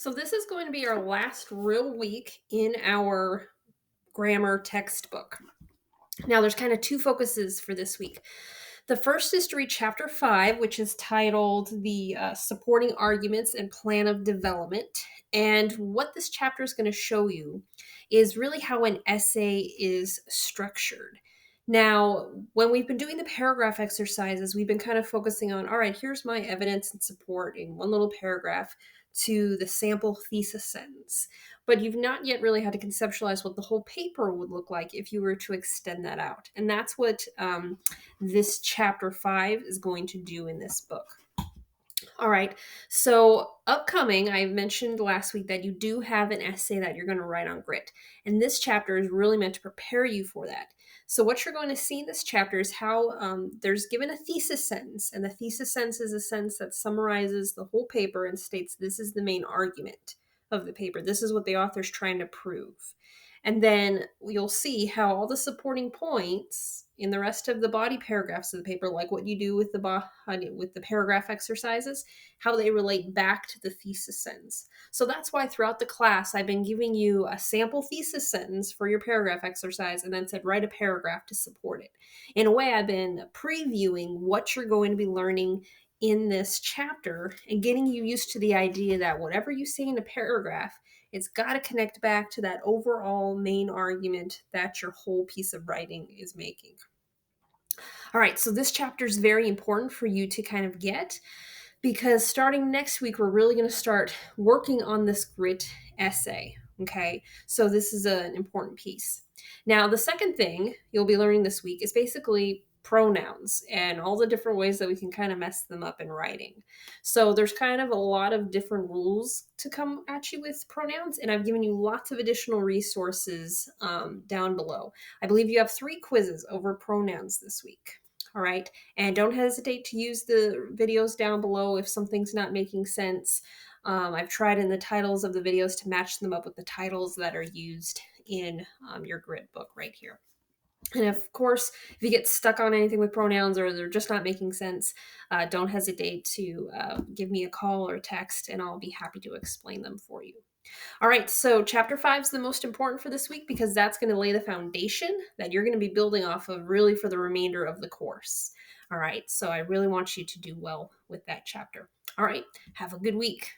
So this is going to be our last real week in our grammar textbook. Now, there's kind of two focuses for this week. The first is to read chapter 5, which is titled The Supporting Arguments and Plan of Development. And what this chapter is going to show you is really how an essay is structured. Now, when we've been doing the paragraph exercises, we've been kind of focusing on, all right, here's my evidence and support in one little paragraph to the sample thesis sentence. But you've not yet really had to conceptualize what the whole paper would look like if you were to extend that out. And that's what this chapter 5 is going to do in this book. All right. So, upcoming, I mentioned last week that you do have an essay that you're going to write on grit. And this chapter is really meant to prepare you for that. So, what you're going to see in this chapter is how there's given a thesis sentence. And the thesis sentence is a sentence that summarizes the whole paper and states this is the main argument of the paper. This is what the author's trying to prove. And then you'll see how all the supporting points in the rest of the body paragraphs of the paper, like what you do with the paragraph exercises, how they relate back to the thesis sentence. So that's why throughout the class, I've been giving you a sample thesis sentence for your paragraph exercise and then said, write a paragraph to support it. In a way, I've been previewing what you're going to be learning in this chapter and getting you used to the idea that whatever you say in a paragraph, it's got to connect back to that overall main argument that your whole piece of writing is making. All right, so this chapter is very important for you to kind of get because starting next week, we're really going to start working on this grit essay. Okay, so this is an important piece. Now, the second thing you'll be learning this week is basically pronouns and all the different ways that we can kind of mess them up in writing. So there's kind of a lot of different rules to come at you with pronouns, and I've given you lots of additional resources down below. I believe you have 3 quizzes over pronouns this week. All right. And don't hesitate to use the videos down below if something's not making sense. I've tried in the titles of the videos to match them up with the titles that are used in your grit book right here. And of course, if you get stuck on anything with pronouns or they're just not making sense, don't hesitate to give me a call or a text, and I'll be happy to explain them for you. All right, so chapter 5 is the most important for this week because that's going to lay the foundation that you're going to be building off of really for the remainder of the course. All right, so I really want you to do well with that chapter. All right, have a good week.